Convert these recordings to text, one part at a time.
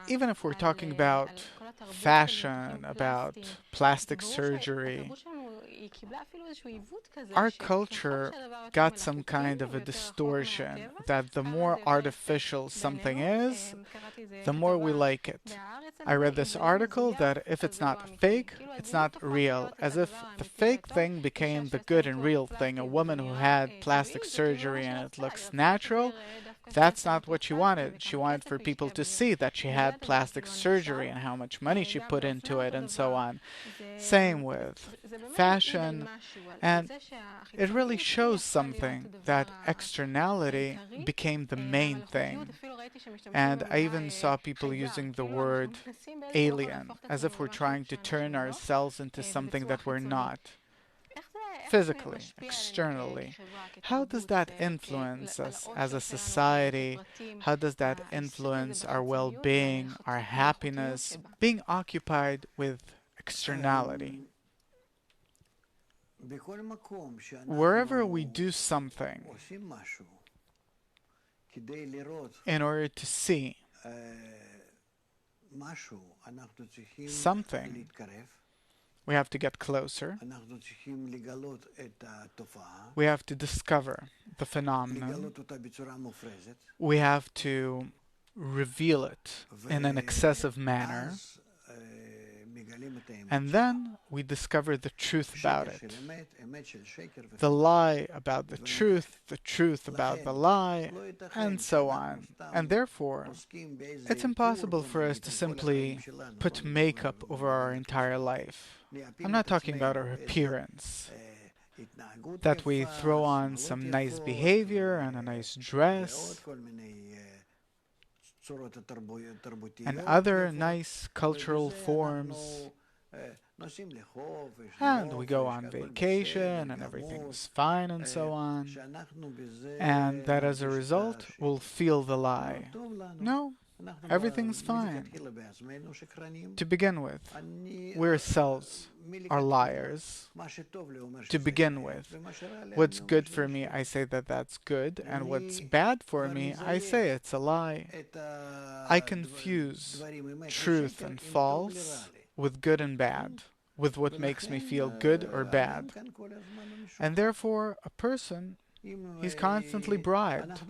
even if we're talking about fashion, about plastic surgery, our culture got some kind of a distortion that the more artificial something is, the more we like it. I read this article that if it's not fake, it's not real, as if the fake thing became the good and real thing. A woman who had plastic surgery and it looks natural, that's not what she wanted. She wanted for people to see that she had plastic surgery and how much money she put into it and so on. Same with fashion, and it really shows something that externality became the main thing. And I even saw people using the word alien, as if we're trying to turn ourselves into something that we're not. Physically, externally. How does that influence us as a society? How does that influence our well being, our happiness, being occupied with externality? Wherever we do something in order to see something, we have to get closer. We have to discover the phenomenon. We have to reveal it in an excessive manner. And then we discover the truth about it. The lie about the truth about the lie, and so on. And therefore, it's impossible for us to simply put makeup over our entire life. I'm not talking about our appearance. That we throw on some nice behavior and a nice dress and other nice cultural forms, and we go on vacation and everything's fine and so on, and that as a result we'll feel the lie. No, everything's fine. To begin with, we ourselves are liars. To begin with, what's good for me, I say that that's good, and what's bad for me, I say it's a lie. I confuse truth and false with good and bad, with what makes me feel good or bad. And therefore, a person, he's constantly bribed.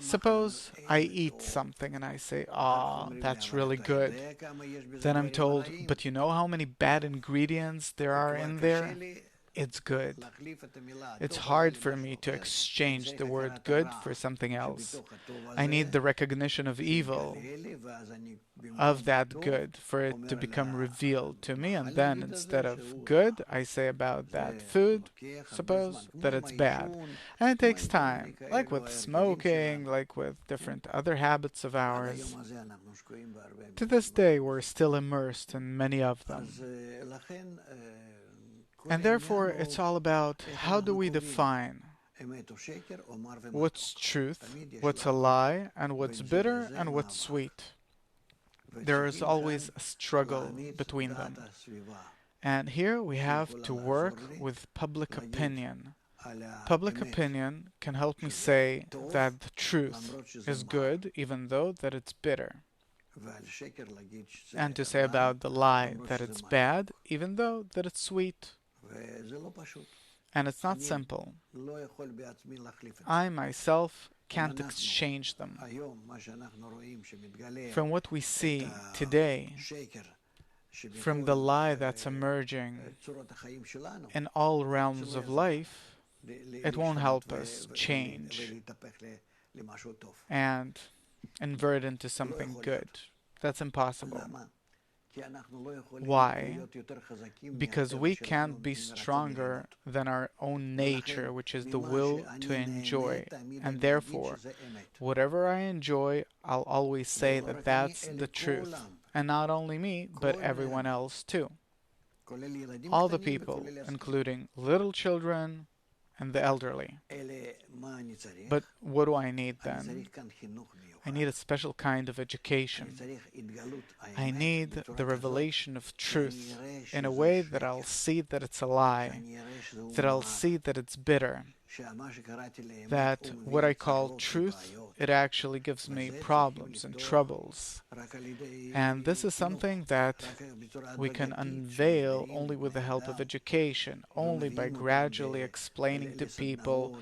Suppose I eat something and I say, "Ah, that's really good." Then I'm told, "But you know how many bad ingredients there are in there?" It's good. It's hard for me to exchange the word good for something else. I need the recognition of evil, of that good, for it to become revealed to me, and then instead of good, I say about that food, suppose, that it's bad. And it takes time, like with smoking, like with different other habits of ours. To this day, we're still immersed in many of them. And therefore, it's all about how do we define what's truth, what's a lie, and what's bitter, and what's sweet. There is always a struggle between them. And here we have to work with public opinion. Public opinion can help me say that the truth is good, even though that it's bitter. And to say about the lie that it's bad, even though that it's sweet. And it's not simple. I myself can't exchange them. From what we see today, from the lie that's emerging in all realms of life, it won't help us change and invert into something good. That's impossible. Why? Because we can't be stronger than our own nature, which is the will to enjoy. And therefore, whatever I enjoy, I'll always say that that's the truth. And not only me, but everyone else too. All the people, including little children and the elderly. But what do I need then? I need a special kind of education. I need the revelation of truth in a way that I'll see that it's a lie, that I'll see that it's bitter, that what I call truth, it actually gives me problems and troubles. And this is something that we can unveil only with the help of education, only by gradually explaining to people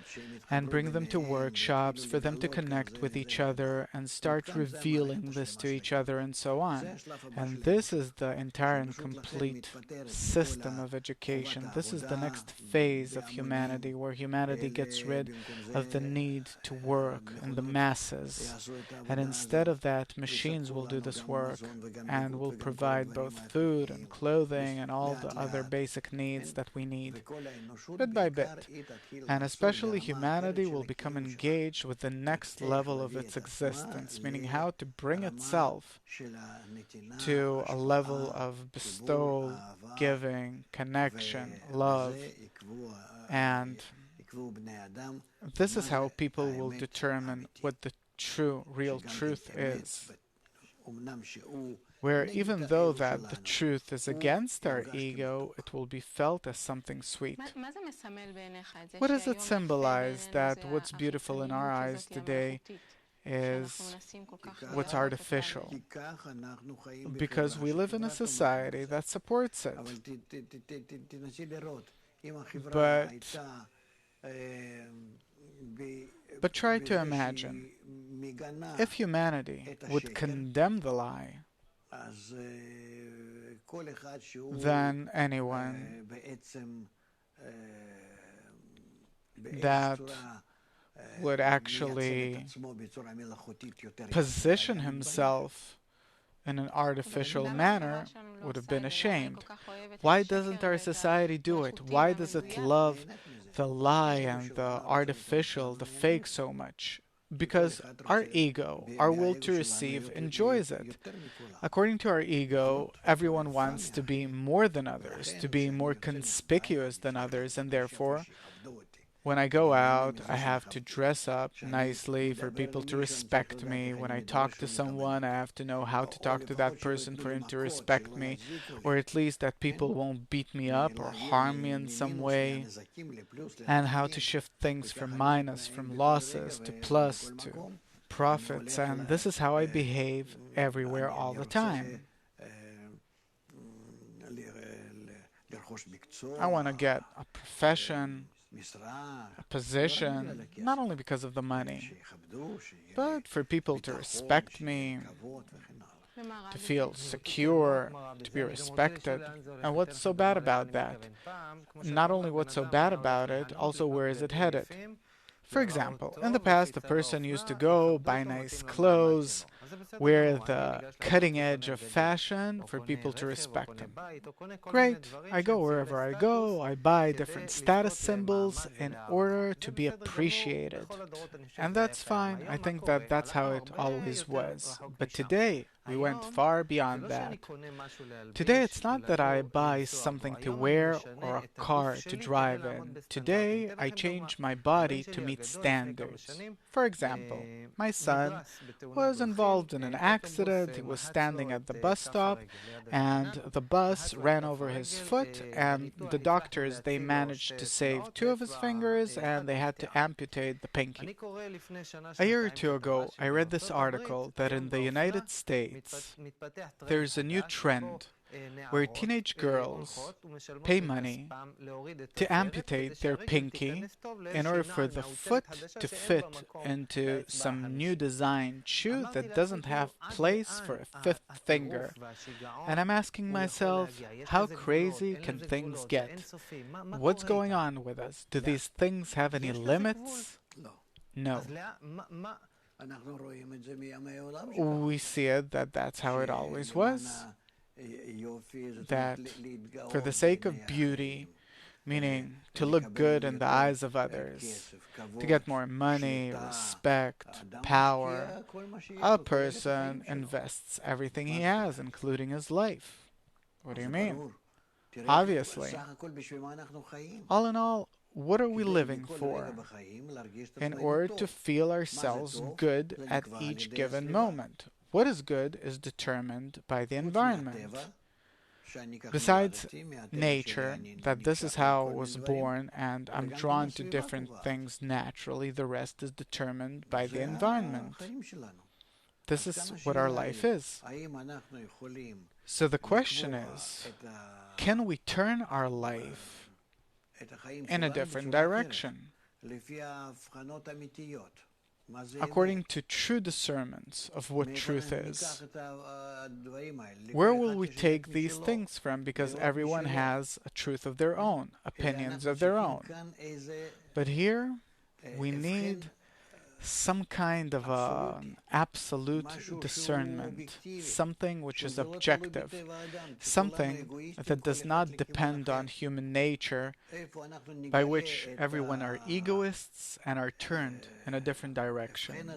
and bring them to workshops for them to connect with each other and start revealing this to each other and so on. And this is the entire and complete system of education. This is the next phase of humanity, where humanity gets rid of the need to work in the masses. And instead of that, machines will do this work and will provide both food and clothing and all the other basic needs that we need, bit by bit. And especially humanity will become engaged with the next level of its existence, meaning how to bring itself to a level of bestowal, giving, connection, love. And this is how people will determine what the true, real truth is. Where even though that the truth is against our ego, it will be felt as something sweet. What does it symbolize that what's beautiful in our eyes today is what's artificial? Because we live in a society that supports it. But try to imagine if humanity would condemn the lie, then anyone that would actually position himself in an artificial manner would have been ashamed. Why doesn't our society do it? Why does it love the lie and the artificial, the fake so much? Because our ego, our will to receive, enjoys it. According to our ego, everyone wants to be more than others, to be more conspicuous than others, and therefore, when I go out, I have to dress up nicely for people to respect me. When I talk to someone, I have to know how to talk to that person for him to respect me, or at least that people won't beat me up or harm me in some way, and how to shift things from minus, from losses to plus to profits. And this is how I behave everywhere all the time. I want to get a profession, a position, not only because of the money, but for people to respect me, to feel secure, to be respected. And what's so bad about that? Not only what's so bad about it, also where is it headed? For example, in the past, a person used to go buy nice clothes, wear the cutting edge of fashion for people to respect him. Great, I go wherever I go, I buy different status symbols in order to be appreciated. And that's fine, I think that that's how it always was. But today, we went far beyond that. Today, it's not that I buy something to wear or a car to drive in. Today, I change my body to meet standards. For example, my son was involved in an accident. He was standing at the bus stop, and the bus ran over his foot, and the doctors, they managed to save two of his fingers, and they had to amputate the pinky. A year or two ago, I read this article that in the United States, there's a new trend where teenage girls pay money to amputate their pinky in order for the foot to fit into some new design shoe that doesn't have place for a fifth finger. And I'm asking myself, how crazy can things get? What's going on with us? Do these things have any limits? No. We see it that that's how it always was. That for the sake of beauty, meaning to look good in the eyes of others, to get more money, respect, power, a person invests everything he has, including his life. What do you mean? Obviously. All in all, what are we living for? In order to feel ourselves good at each given moment. What is good is determined by the environment. Besides nature, that this is how I was born and I'm drawn to different things naturally, the rest is determined by the environment. This is what our life is. So the question is, can we turn our life in a different direction according to true discernments of what truth is? Where will we take these things from? Because everyone has a truth of their own, opinions of their own. But here we need some kind of absolute discernment, something which is objective, something that does not depend on human nature, by which everyone are egoists and are turned in a different direction.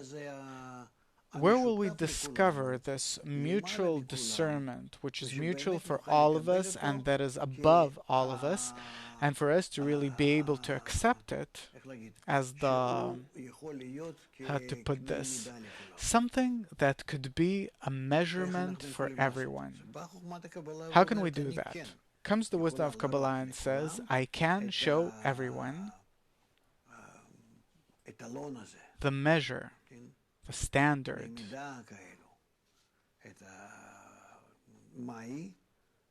Where will we discover this mutual discernment, which is mutual for all of us and that is above all of us, and for us to really be able to accept it as the, how to put this, something that could be a measurement for everyone? How can we do that? Comes the wisdom of Kabbalah and says, I can show everyone the measure, the standard,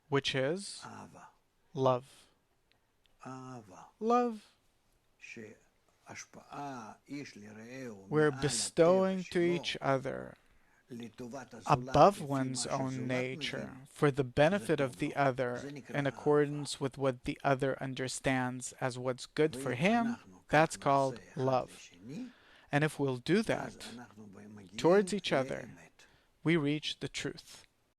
which is love. Love. We're bestowing to each other above one's own nature for the benefit of the other in accordance with what the other understands as what's good for him. That's called love. And if we'll do that towards each other, we reach the truth.